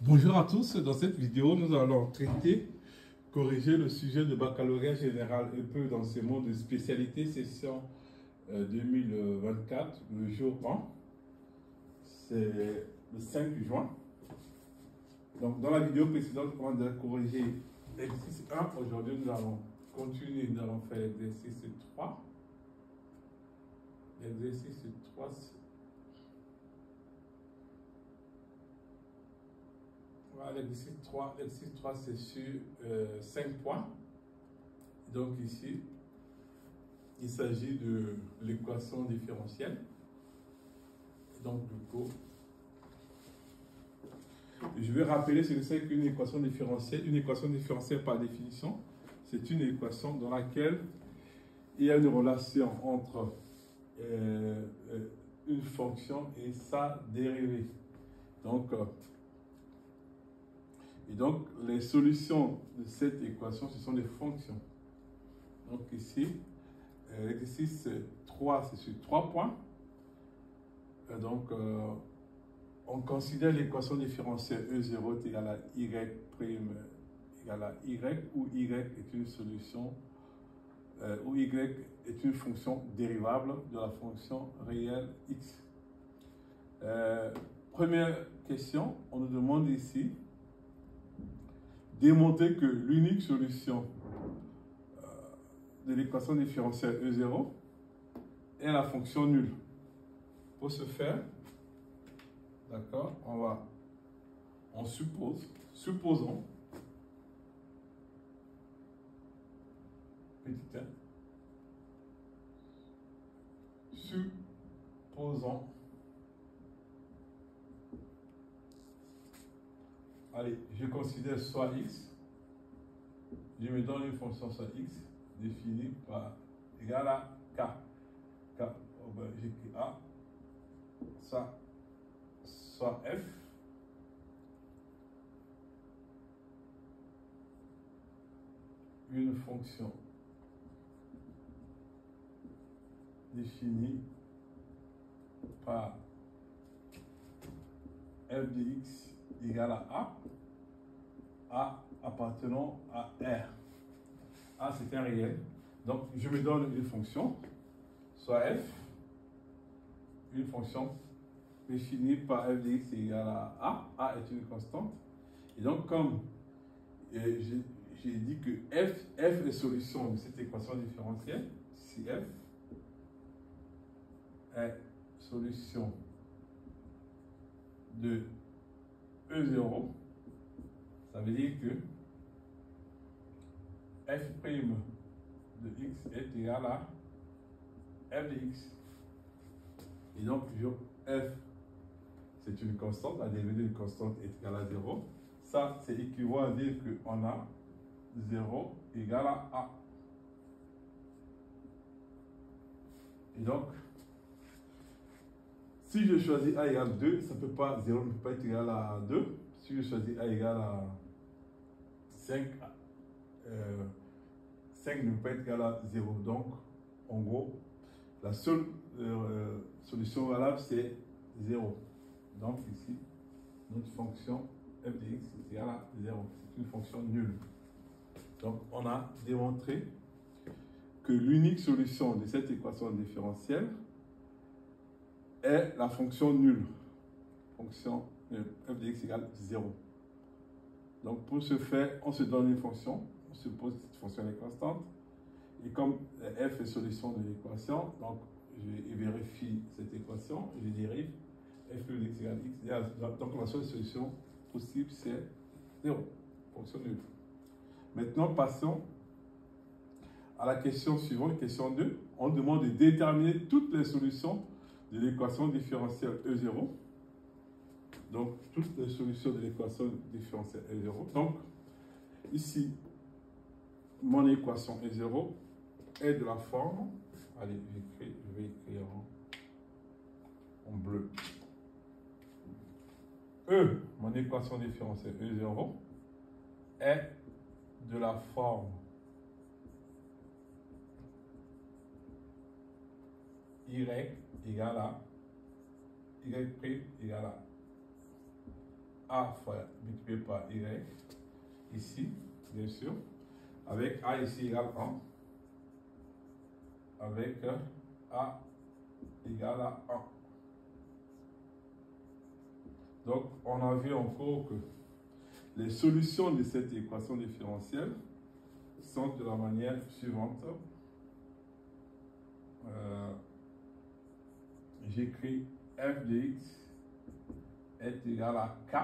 Bonjour à tous, dans cette vidéo nous allons corriger le sujet de baccalauréat général EP d'enseignement de spécialité session 2024, le jour 1, c'est le 5 juin. Donc dans la vidéo précédente, on a corrigé l'exercice 1, aujourd'hui nous allons continuer, nous allons faire l'exercice 3. L'exercice 3, l'exercice 3, c'est sur 5 points. Donc ici, il s'agit de l'équation différentielle. Et donc du coup, je vais rappeler ce que c'est qu'une équation différentielle. Une équation différentielle par définition, c'est une équation dans laquelle il y a une relation entre une fonction et sa dérivée. Donc, les solutions de cette équation, ce sont des fonctions. Donc ici, l'exercice 3, c'est sur 3 points. On considère l'équation différentielle E0 est égale à Y' égale à Y, où Y est une solution, où Y est une fonction dérivable de la fonction réelle X. Première question, on nous demande ici démontrer que l'unique solution de l'équation différentielle E0 est la fonction nulle. Pour ce faire, d'accord, supposons, petit 1, supposons, allez, je considère soit x, je me donne une fonction soit x définie par égale à k. K, j'écris a, ça, soit f, une fonction définie par f de x égale à A appartenant à R. A, c'est un réel. Donc, je me donne une fonction, soit f, une fonction définie par f de x égale à A est une constante. Et donc, comme j'ai dit que f est solution de cette équation différentielle, si f est solution de E0, ça veut dire que f' de x est égal à f de x. Et donc, f, c'est une constante, la dérivée d'une constante est égale à 0. Ça, c'est équivaut à dire qu'on a 0 égale à A. Et donc, si je choisis A égale 2, ça peut pas, 0 ne peut pas être égal à 2. Si je choisis A égale à 5, 5 ne peut pas être égal à 0. Donc, en gros, la seule solution valable, c'est 0. Donc, ici, notre fonction f de x est égale à 0. C'est une fonction nulle. Donc, on a démontré que l'unique solution de cette équation différentielle est la fonction nulle. Fonction f de x égale 0. Donc, pour ce faire, on se donne une fonction. On suppose que cette fonction est constante. Et comme f est solution de l'équation, donc je vérifie cette équation, je dérive f de x égale x. Donc, la seule solution possible, c'est 0. Fonction nulle. Maintenant, passons à la question suivante, question 2. On demande de déterminer toutes les solutions de l'équation différentielle E0. Donc, toutes les solutions de l'équation différentielle E0. Donc, ici, mon équation E0 est de la forme, allez, je vais écrire en bleu. Mon équation différentielle E0 est de la forme y égale à y' égale A fois multiplié par Y, ici, bien sûr, avec A ici égale 1, avec A égale à 1. Donc, on a vu en cours que les solutions de cette équation différentielle sont de la manière suivante. J'écris f de x est égal à k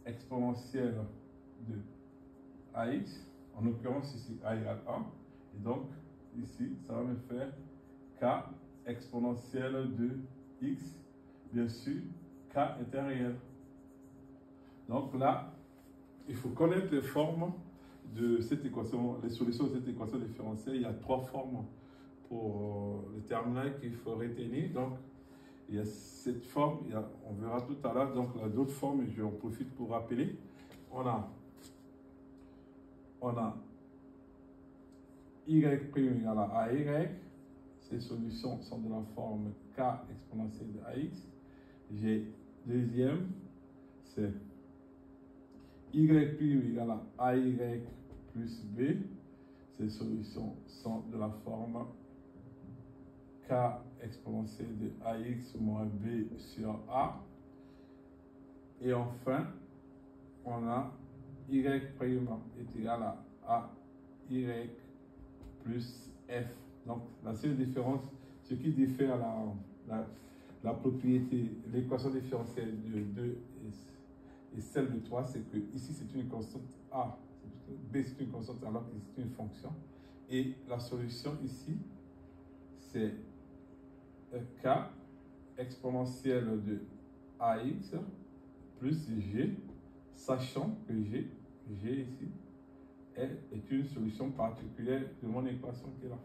exponentielle de ax, en l'occurrence ici a égale 1, et donc ici ça va me faire k exponentielle de x, bien sûr k est un réel. Donc là, il faut connaître les formes de cette équation, les solutions de cette équation différentielle. Il y a 3 formes pour le terminal qu'il faut retenir. Donc, il y a cette forme, on verra tout à l'heure, donc il y a d'autres formes, et j'en profite pour rappeler. On a y' égale à AY. Ces solutions sont de la forme k exponentielle de AX. J'ai deuxième, c'est y' égale à AY plus B. Ces solutions sont de la forme k exponentielle de AX moins B sur A. Et enfin, on a y' est égal à AY plus F. Donc, la seule différence, ce qui diffère la propriété, l'équation différentielle de 2 et celle de 3, c'est que ici c'est une constante A, B c'est une constante alors que c'est une fonction. Et la solution ici, c'est k exponentielle de AX plus G, sachant que G ici est une solution particulière de mon équation qui est là.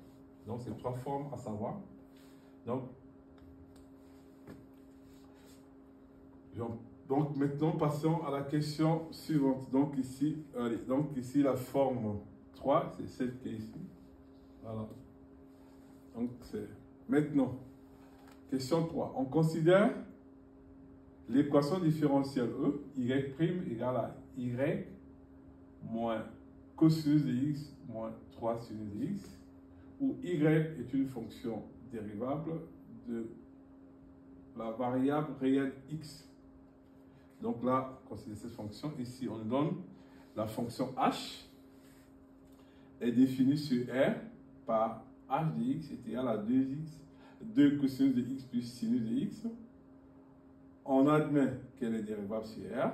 Donc, c'est 3 formes à savoir. Donc maintenant, passons à la question suivante. Donc ici, la forme 3, c'est celle qui est ici. Voilà. Donc, c'est maintenant, question 3. On considère l'équation différentielle E, y' égale à y moins cosinus de x moins 3 sinus de x, où y est une fonction dérivable de la variable réelle x. Donc là, considérez cette fonction. Ici, on donne la fonction h est définie sur R par h de x est égal à 2x, 2 cosinus de x plus sinus de x. On admet qu'elle est dérivable sur R.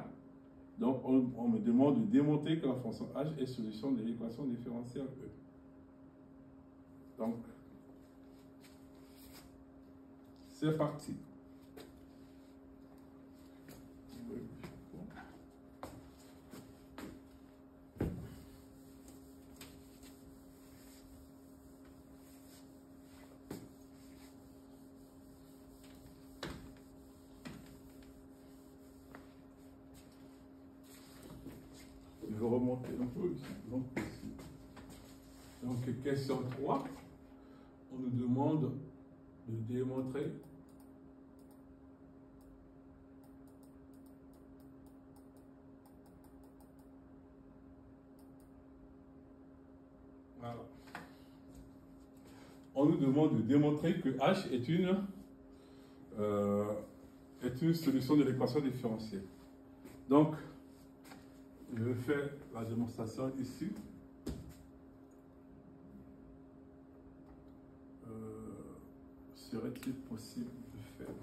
Donc, on me demande de démontrer que la fonction h est solution de l'équation différentielle E. Donc, c'est parti. Je vais remonter un peu ici. Donc, question 3, on nous demande de démontrer voilà. On nous demande de démontrer que H est une solution de l'équation différentielle. Donc, je vais faire la démonstration ici. Serait-il possible de faire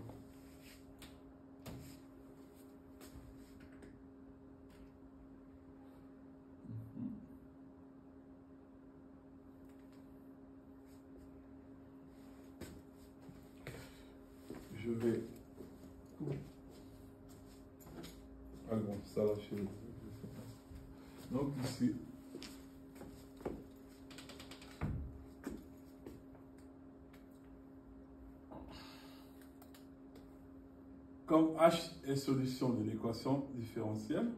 je vais bon, ça va chez donc ici comme h est solution de l'équation différentielle,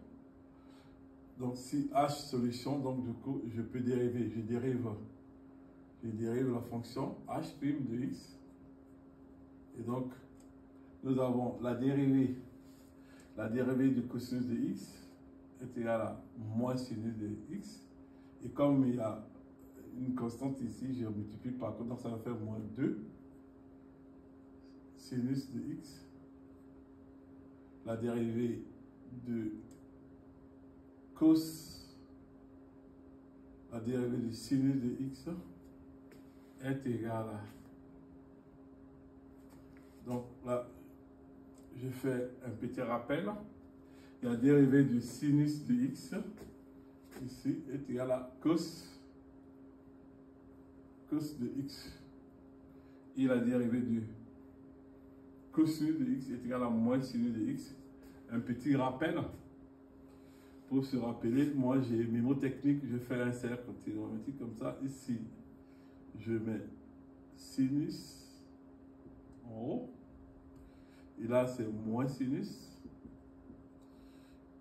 donc si h solution, donc du coup je peux dériver, je dérive la fonction h' de x, et donc nous avons la dérivée La dérivée du cosinus de x est égale à moins sinus de x. Et comme il y a une constante ici, je multiplie par contre, donc ça va faire moins 2 sinus de x. La dérivée de cos, la dérivée du sinus de x est égale à... Donc là, je fais un petit rappel. La dérivée du sinus de x ici est égale à cos de x. Et la dérivée du cosinus de x est égale à moins sinus de x. Un petit rappel. Pour se rappeler, moi j'ai mes mots techniques, je fais un cercle trigonométrique comme ça. Ici, je mets sinus en haut. Et là, c'est moins sinus.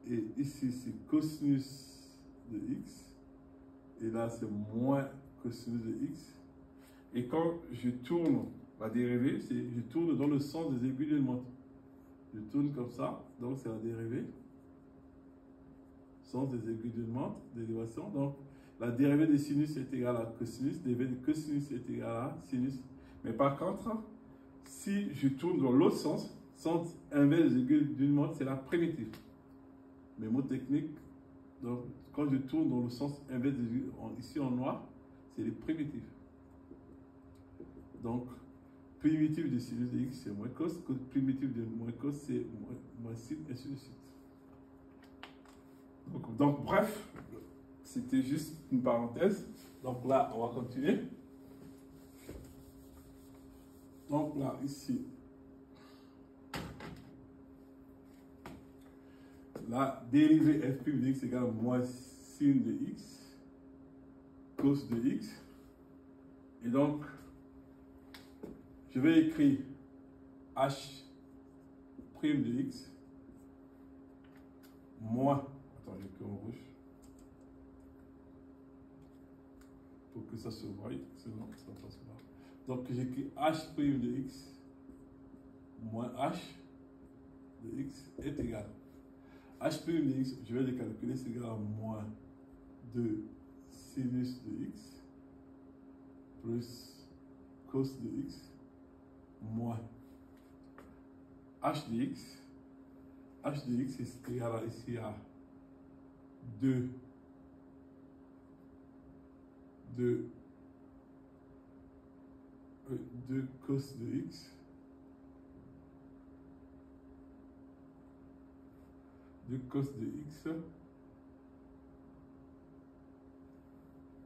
Et ici, c'est cosinus de x. Et là, c'est moins cosinus de x. Et quand je tourne la dérivée, je tourne dans le sens des aiguilles d'une montre. Je tourne comme ça, donc c'est la dérivée. Sens des aiguilles d'une montre, d'élévation. Donc, la dérivée de sinus est égale à cosinus, la dérivée de cosinus est égale à sinus. Mais par contre, si je tourne dans l'autre sens inverse des aiguilles d'une montre, c'est la primitive. Mes mots techniques, donc, quand je tourne dans le sens inverse des aiguilles, ici en noir, c'est les primitives. Donc, primitive de sinus de x, c'est moins cos, primitive de moins cos, c'est moins sin, ainsi de suite. Donc, bref, c'était juste une parenthèse. Donc là, on va continuer. Donc là, ici, la dérivée f' de x égale moins sin de x, cos de x. Et donc, je vais écrire h' de x moins... Attends, j'écris en rouge. Pour que ça se voie, sinon ça ne passe pas. Donc j'écris h' de x moins h de x est égal. H' de x, je vais le calculer, c'est égal à moins 2 sinus de x plus cos de x moins h de x. H de x est égal à, ici à 2 cos de x 2 cos de x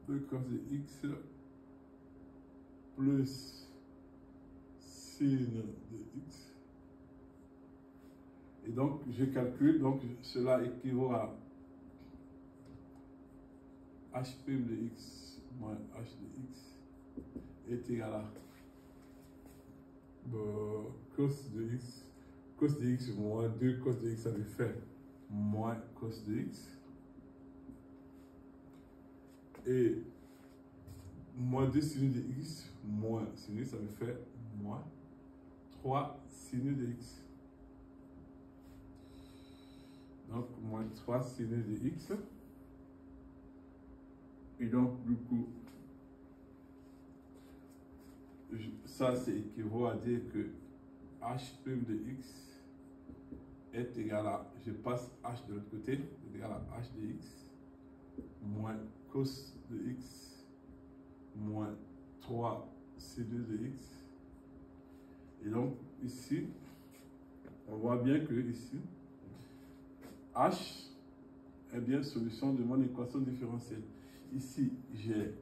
2 cos de x plus sin de x. Et donc, je calcule, donc cela équivaut à h' de x moins h de x est égal à cos de x moins 2 cos de x, ça veut faire moins cos de x. Et moins 2 sinus de x moins sinus, ça veut faire moins 3 sinus de x. Donc, moins 3 sinus de x. Et donc, du coup, ça, c'est équivaut à dire que h' de x est égal à, je passe h de l'autre côté, est égal à h de x moins cos de x moins 3 sinus de x. Et donc, ici, on voit bien que ici, h est bien solution de mon équation différentielle. Ici, j'ai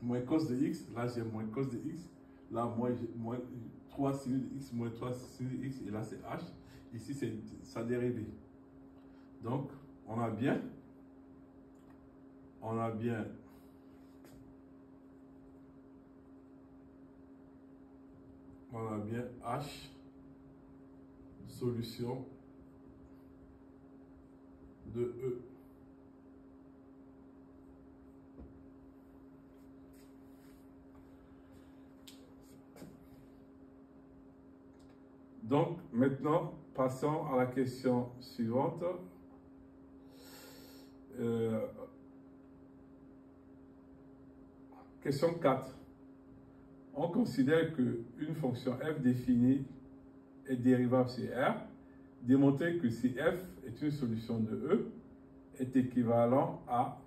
moins cos de x, là j'ai moins cos de x, là j'ai moins 3 sinus de x, moins 3 sinus de x, et là c'est h. Ici, c'est sa dérivée. Donc, on a bien h, solution de E. Donc, maintenant, passons à la question suivante. Question 4. On considère qu'une fonction f définie est dérivable sur R. Démontrer que si f est une solution de E est équivalent à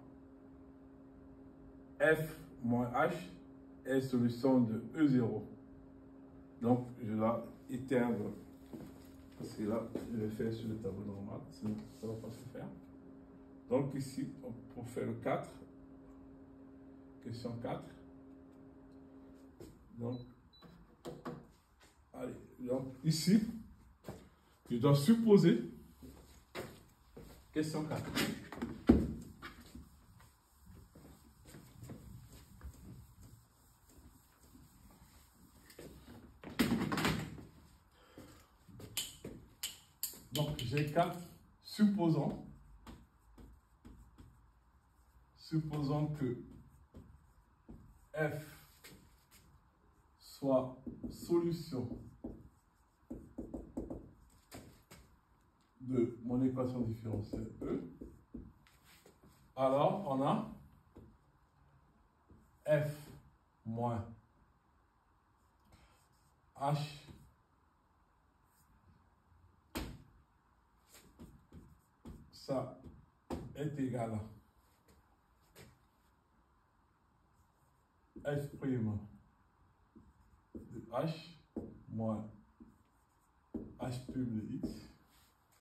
f moins h est solution de E0. Donc, je dois éteindre, parce que là, je vais faire sur le tableau normal, sinon ça ne va pas se faire. Donc ici, pour faire le 4, question 4. Donc, allez, donc ici, je dois supposer, question 4. Donc, j'ai 4, supposons que f soit solution de mon équation différentielle E, alors on a f moins h ça est égal à f' de h moins h' de x